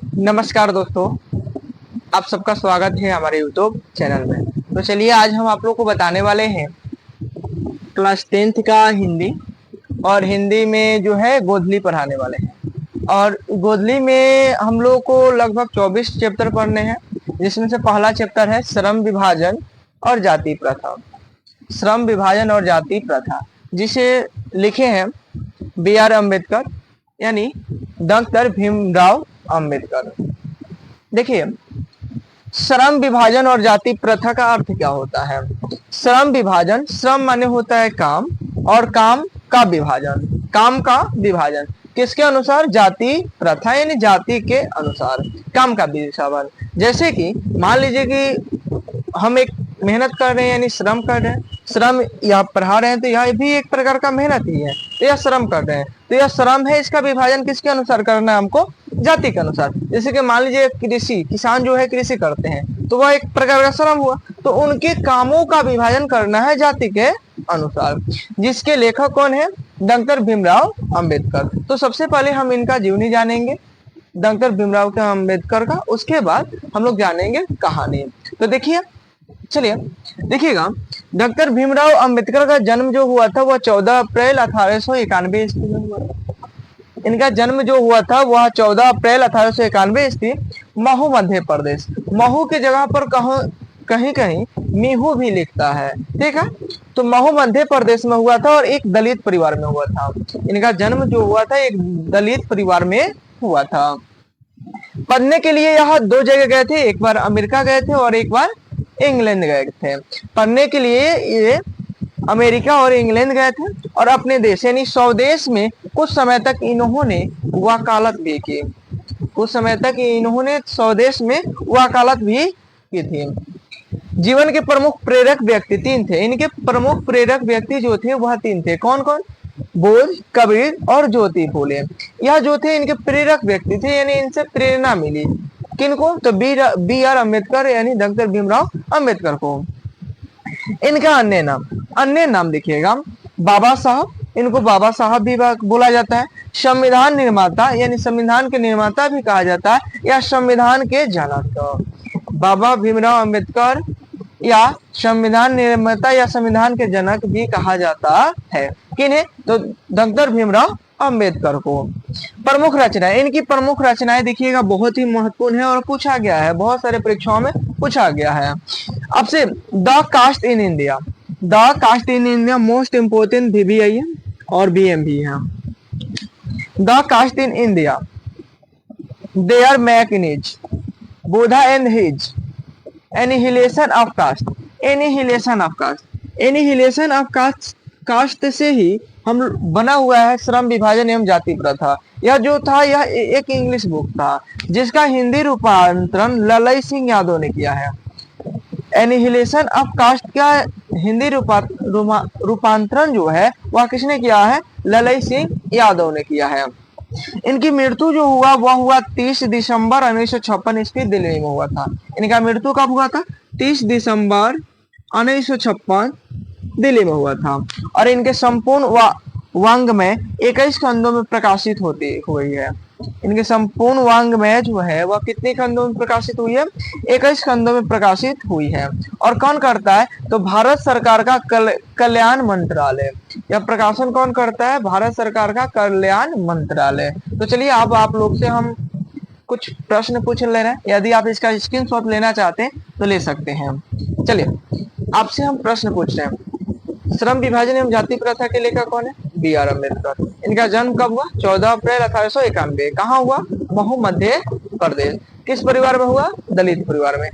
नमस्कार दोस्तों, आप सबका स्वागत है हमारे यूट्यूब चैनल में। तो चलिए आज हम आप लोग को बताने वाले हैं क्लास 10th का हिंदी। और हिंदी में जो है गोधली पढ़ाने वाले हैं। और गोधली में हम लोग को लगभग 24 चैप्टर पढ़ने हैं, जिसमें से पहला चैप्टर है श्रम विभाजन और जाति प्रथा। श्रम विभाजन और जाति प्रथा, जिसे लिखे हैं B.R. अम्बेडकर, यानी डॉक्टर भीमराव अम्बेडकर। देखिए, श्रम विभाजन और जाति प्रथा का अर्थ क्या होता है। श्रम विभाजन, श्रम माने होता है काम, और काम का विभाजन, काम का विभाजन किसके अनुसार? जाति प्रथा यानी जाति के अनुसार काम का विभाजन। जैसे कि मान लीजिए कि हम एक मेहनत कर रहे हैं यानी श्रम कर रहे हैं, श्रम या पढ़ा रहे हैं तो यह भी एक प्रकार का मेहनत ही है, तो यह श्रम कर रहे हैं, तो यह श्रम है। इसका विभाजन किसके अनुसार करना है? हमको जाति के अनुसार। जैसे कि मान लीजिए कृषि, किसान जो है कृषि करते हैं तो वह एक प्रकार का श्रम हुआ, तो उनके कामों का विभाजन करना है जाति के अनुसार। जिसके लेखक कौन है? डॉक्टर भीमराव अम्बेडकर। तो सबसे पहले हम इनका जीवनी जानेंगे, डॉक्टर भीमराव के अम्बेडकर का। उसके बाद हम लोग जानेंगे कहानी। तो देखिए, चलिए देखिएगा, डॉक्टर भीमराव अंबेडकर का जन्म जो हुआ था वह 14 अप्रैल 1891 ईस्वी में हुआ था। इनका जन्म जो हुआ था वह 14 अप्रैल 1891 ईस्वी महू मध्य प्रदेश। महू की जगह पर कहीं कहीं मीहू भी लिखता है, ठीक है। तो महू मध्य प्रदेश में हुआ था और एक दलित परिवार में हुआ था। इनका जन्म जो हुआ था एक दलित परिवार में हुआ था। पढ़ने के लिए यह 2 जगह गए थे, एक बार अमेरिका गए थे और एक बार इंग्लैंड गए थे। पढ़ने के लिए ये अमेरिका और इंग्लैंड गए थे और अपने देश यानी स्वदेश में कुछ समय तक इन्होंने वकालत भी की। कुछ समय तक इन्होंने स्वदेश में वकालत भी की थी। जीवन के प्रमुख प्रेरक व्यक्ति 3 थे। इनके प्रमुख प्रेरक व्यक्ति जो थे वह 3 थे। कौन कौन? बोध, कबीर और ज्योति फूले। यह जो थे इनके प्रेरक व्यक्ति थे, यानी इनसे प्रेरणा मिली। किनको? तो B.R. अम्बेडकर यानी डॉक्टर भीमराव अम्बेडकर को। इनका अन्य नाम देखिएगा, बाबा साहब, इनको बाबा साहब भी बोला जाता है। संविधान निर्माता यानी संविधान के निर्माता भी कहा जाता है, या संविधान के जनक। बाबा भीमराव अम्बेडकर या संविधान निर्माता या संविधान के जनक भी कहा जाता है। किन्हें? तो डॉक्टर भीमराव अम्बेडकर को। प्रमुख रचनाएं, इनकी प्रमुख रचनाएं देखिएगा बहुत ही महत्वपूर्ण है और पूछा गया है, बहुत सारे परीक्षाओं में पूछा गया है आपसे। The caste in India, the caste in India most important VBI है और BM भी है। The caste in India, their mechanism, Buddha and his, annihilation of caste, annihilation of caste, annihilation of caste, caste से ही हम बना हुआ है श्रम विभाजन एवं जाति प्रथा। यह जो था यह एक इंग्लिश बुक था, जिसका हिंदी रूपांतरण ललई सिंह यादव ने किया है। एनिहिलेशन ऑफ कास्ट का हिंदी रूपांतरण जो है वह किसने किया है? ललई सिंह यादव ने किया है। इनकी मृत्यु जो हुआ 30 दिसंबर 1956 ईस्वी दिल्ली में हुआ था। इनका मृत्यु कब हुआ था? 30 दिसंबर 1956 दिल्ली में हुआ था। और इनके संपूर्ण वाङ्मय 21 खंडों में प्रकाशित हुई है। इनके संपूर्ण वाङ्मय जो है वह कितने खंडों में प्रकाशित हुई है? 21 खंडों में प्रकाशित हुई है। और कौन करता है? तो भारत सरकार का कल्याण मंत्रालय। यह प्रकाशन कौन करता है? भारत सरकार का कल्याण मंत्रालय। तो चलिए अब आप लोग से हम कुछ प्रश्न पूछ ले रहे हैं, यदि आप इसका स्क्रीनशॉट लेना चाहते हैं तो ले सकते हैं। चलिए आपसे हम प्रश्न पूछ रहे हैं, श्रम विभाजन एवं जाति प्रथा के लेखक कौन है? B.R. अम्बेडकर। इनका जन्म कब हुआ? 14 अप्रैल 1891। कहाँ हुआ? महू मध्य प्रदेश। किस परिवार में हुआ? दलित परिवार में।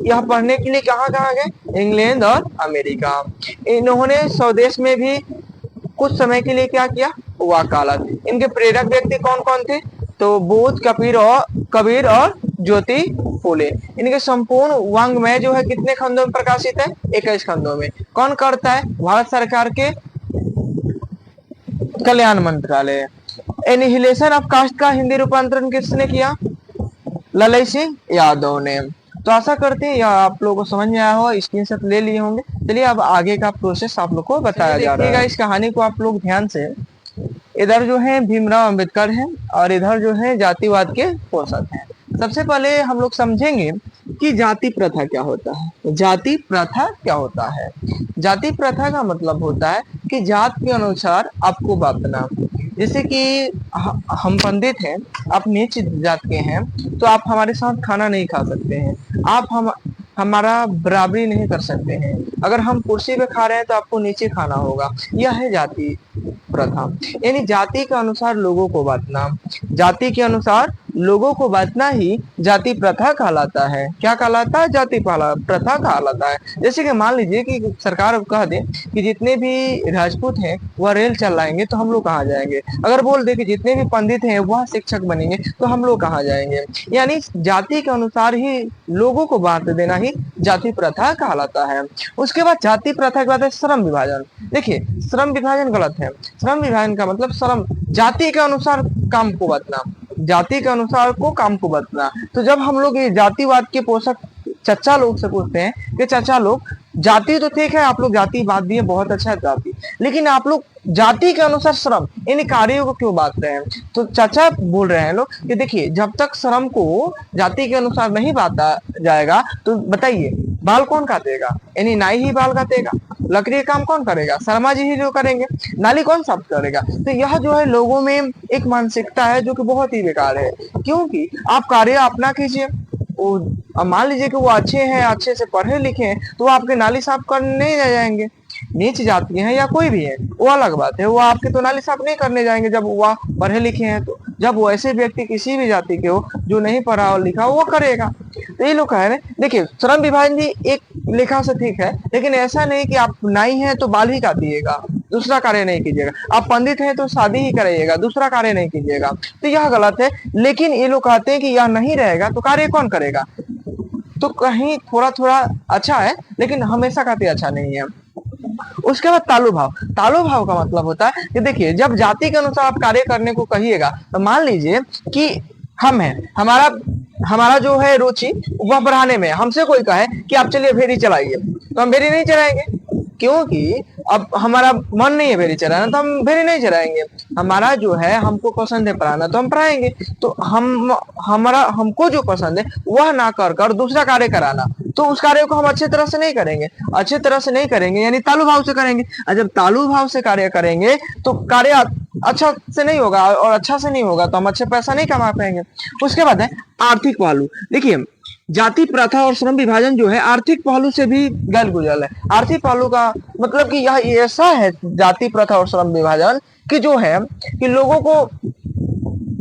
यह पढ़ने के लिए कहाँ कहाँ गए? इंग्लैंड और अमेरिका। इन्होंने स्वदेश में भी कुछ समय के लिए क्या किया? वकालत। इनके प्रेरक व्यक्ति कौन कौन थे? तो बोध, कबीर और ज्योति फूले। इनके संपूर्ण वाङ्मय जो है कितने खंडों में प्रकाशित है? 21 खंडों में। कौन करता है? भारत सरकार के कल्याण मंत्रालय। एनिहिलेशन ऑफ कास्ट का हिंदी रूपांतरण किसने किया? ललई सिंह यादव ने। तो आशा करते हैं यह आप लोगों को समझ में आया हो, स्क्रीनशॉट ले लिए होंगे। चलिए अब आगे का प्रोसेस आप लोग को बताया जा रहा है। इस कहानी को आप लोग ध्यान से, इधर जो है भीमराव अंबेडकर है और इधर जो है जातिवाद के पोषक हैं। सबसे पहले हम लोग समझेंगे कि जाति प्रथा क्या होता है। जाति प्रथा क्या होता है? जाति प्रथा का मतलब होता है कि जात के अनुसार आपको बांटना। जैसे कि हम पंडित हैं, आप नीच जात के हैं, तो आप हमारे साथ खाना नहीं खा सकते हैं, आप हमारा बराबरी नहीं कर सकते हैं। अगर हम कुर्सी पे खा रहे हैं तो आपको नीचे खाना होगा। यह है जाति प्रथा, यानी जाति के अनुसार लोगों को बांटना। जाति के अनुसार लोगों को बांटना ही जाति प्रथा कहलाता है। क्या कहलाता है? जाति प्रथा कहलाता है। जैसे कि मान लीजिए कि सरकार कह दे कि जितने भी राजपूत हैं वह रेल चलाएंगे, तो हम लोग कहाँ जाएंगे? अगर बोल दे कि जितने भी पंडित हैं वह शिक्षक बनेंगे, तो हम लोग कहाँ जाएंगे? यानी जाति के अनुसार ही लोगों को बांट देना ही जाति प्रथा कहलाता है। उसके बाद जाति प्रथा के बाद है श्रम विभाजन। देखिए, श्रम विभाजन गलत है। श्रम विभाजन का मतलब श्रम, जाति के अनुसार काम को बांटना, जाति के अनुसार को काम को बांटना। तो जब हम लोग ये जातिवाद के पोषक चचा लोग से पूछते हैं कि चचा लोग, जाति तो ठीक है, आप लोग जाति बात दिए, बहुत अच्छा है जाति, लेकिन आप लोग जाति के अनुसार श्रम इन कार्यों को क्यों बांट रहे हैं? तो चाचा बोल रहे हैं लोग कि देखिए, जब तक श्रम को जाति के अनुसार नहीं बांटा जाएगा तो बताइए बाल कौन काटेगा? यानी नाई ही बाल काटेगा, लकड़ी का काम कौन करेगा? शर्मा जी ही जो करेंगे, नाली कौन साफ करेगा? तो यह जो है लोगों में एक मानसिकता है जो कि बहुत ही बेकार है। क्योंकि आप कार्य अपना कीजिए, मान लीजिए कि वो अच्छे हैं, अच्छे से पढ़े लिखे हैं, तो वो आपके नाली साफ करने नहीं जाएंगे। नीच जाति हैं या कोई भी है वो अलग बात है, वो आपके तो नाली साफ नहीं करने जाएंगे जब वो पढ़े लिखे हैं। तो जब वो ऐसे व्यक्ति किसी भी जाति के हो जो नहीं पढ़ा और लिखा वो करेगा। तो ये लोग कह रहे हैं, देखिए श्रम विभाजन भी एक लेखा से ठीक है, लेकिन ऐसा नहीं कि आप नाई हैं तो बाल ही काटिएगा, दूसरा कार्य नहीं कीजिएगा। आप पंडित हैं तो शादी ही कराइएगा, दूसरा कार्य नहीं कीजिएगा। तो यह गलत है। लेकिन ये लोग कहते हैं कि यह नहीं रहेगा तो कार्य कौन करेगा? तो कहीं थोड़ा थोड़ा अच्छा है, लेकिन हमेशा कहते अच्छा नहीं है। उसके बाद तालु भाव। तालु भाव का मतलब होता है कि देखिए, जब जाति के अनुसार आप कार्य करने को कहिएगा, तो मान लीजिए कि हम हैं, हमारा जो है रुचि वह बढ़ाने में, हमसे कोई कहे कि आप चलिए भेड़ी चलाइए, तो हम भेड़ी नहीं चलाएंगे, क्योंकि अब हमारा मन नहीं है भेड़ी चलाना, तो हम भेड़ी नहीं चलाएंगे। हमारा जो है, हमको पसंद है पढ़ाना, तो हम पढ़ाएंगे। तो हमको जो पसंद है वह ना कर दूसरा कार्य कराना, तो उस कार्य को हम अच्छे तरह से नहीं करेंगे। अच्छे तरह से नहीं करेंगे यानी तालु भाव से करेंगे, और जब तालु भाव से कार्य करेंगे तो कार्य अच्छा से नहीं होगा, और अच्छा से नहीं होगा तो हम अच्छे पैसा नहीं कमा पाएंगे। उसके बाद है आर्थिक पहलू। देखिए, जाति प्रथा और श्रम विभाजन जो है आर्थिक पहलू से भी गल गुजर है। आर्थिक पहलू का मतलब कि यह ऐसा है जाति प्रथा और श्रम विभाजन कि जो है कि लोगों को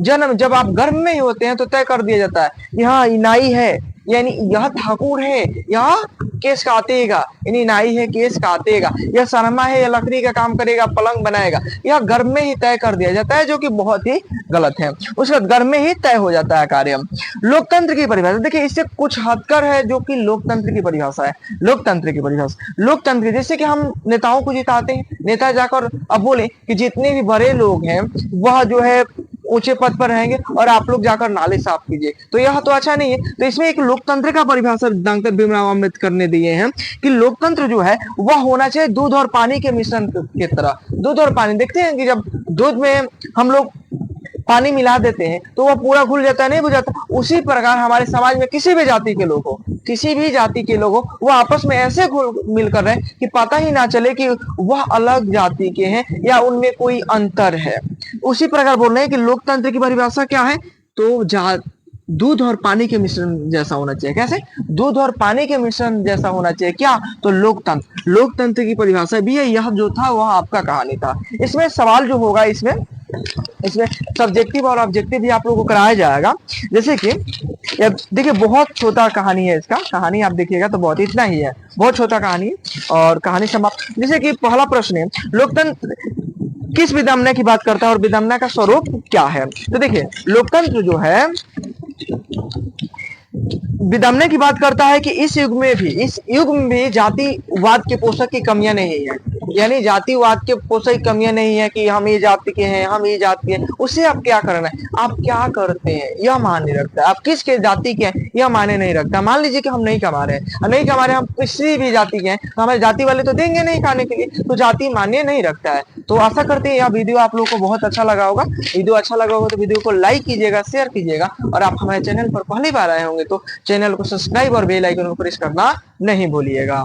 जन्म, जब आप गर्भ में ही होते हैं तो तय कर दिया जाता है, यहाँ नाई है यानी यह ठाकुर है, यह केस काटेगा, यानी नाई है केस काटेगा, यह शर्मा है या लकड़ी का काम करेगा, पलंग बनाएगा, यह गर्भ में ही तय कर दिया जाता है, जो कि बहुत ही गलत है। उसके बाद गर्भ में ही तय हो जाता है कार्य। लोकतंत्र की परिभाषा देखिए, इससे कुछ हटकर है जो कि लोकतंत्र की परिभाषा है। लोकतंत्र की परिभाषा, लोकतंत्र जैसे कि हम नेताओं को जिताते हैं, नेता जाकर अब बोले कि जितने भी बड़े लोग हैं वह जो है ऊंचे पद पर रहेंगे और आप लोग जाकर नाले साफ कीजिए, तो यह तो अच्छा नहीं है। तो इसमें एक लोकतंत्र का परिभाषा डॉक्टर भीमराव अम्बेडकर ने दिए हैं कि लोकतंत्र जो है वह होना चाहिए दूध और पानी के मिश्रण की तरह। दूध और पानी, देखते हैं कि जब दूध में हम लोग पानी मिला देते हैं तो वह पूरा घुल जाता है, नहीं बुझाता। उसी प्रकार हमारे समाज में किसी भी जाति के लोग हो, किसी भी जाति के लोग हो, वो आपस में ऐसे घुल मिल कर रहे कि पता ही ना चले कि वह अलग जाति के हैं या उनमें कोई अंतर है। उसी प्रकार बोल रहे हैं कि लोकतंत्र की परिभाषा क्या है, तो दूध और पानी के मिश्रण जैसा होना चाहिए। कैसे? दूध और पानी के मिश्रण जैसा होना चाहिए। क्या? तो लोकतंत्र। लोकतंत्र की परिभाषा भी है। यह जो था वह आपका कहानी था। इसमें सवाल जो होगा, इसमें सब्जेक्टिव और ऑब्जेक्टिव भी आप लोगों को कराया जाएगा। जैसे कि देखिए, बहुत छोटा कहानी है, इसका कहानी आप देखिएगा तो बहुत इतना ही है, बहुत छोटा कहानी है और कहानी समाप्त। जैसे कि पहला प्रश्न है, लोकतंत्र किस विडंबना की बात करता है और विडंबना का स्वरूप क्या है? तो देखिए, लोकतंत्र जो है विडंबना की बात करता है कि इस युग में भी जातिवाद के पोषक की कमियां नहीं है। यानी जातिवाद के पोषक की कमियां नहीं है कि हम ये जाति के हैं, हम ये जाति के हैं। उससे आप क्या करना है, आप क्या करते हैं यह मायने रखता है। आप किस के जाति के हैं यह मायने नहीं रखता। मान लीजिए कि हम नहीं कमा रहे हैं, नहीं कमा रहे, हम किसी भी जाति के हैं, तो हमारे जाति वाले तो देंगे नहीं खाने के लिए, तो जाति मान्य नहीं रखता है। तो आशा करते हैं यह वीडियो आप लोगों को बहुत अच्छा लगा होगा। वीडियो अच्छा लगा होगा तो वीडियो को लाइक कीजिएगा, शेयर कीजिएगा, और आप हमारे चैनल पर पहली बार आए होंगे तो चैनल को सब्सक्राइब और बेल आइकन को प्रेस करना नहीं भूलिएगा।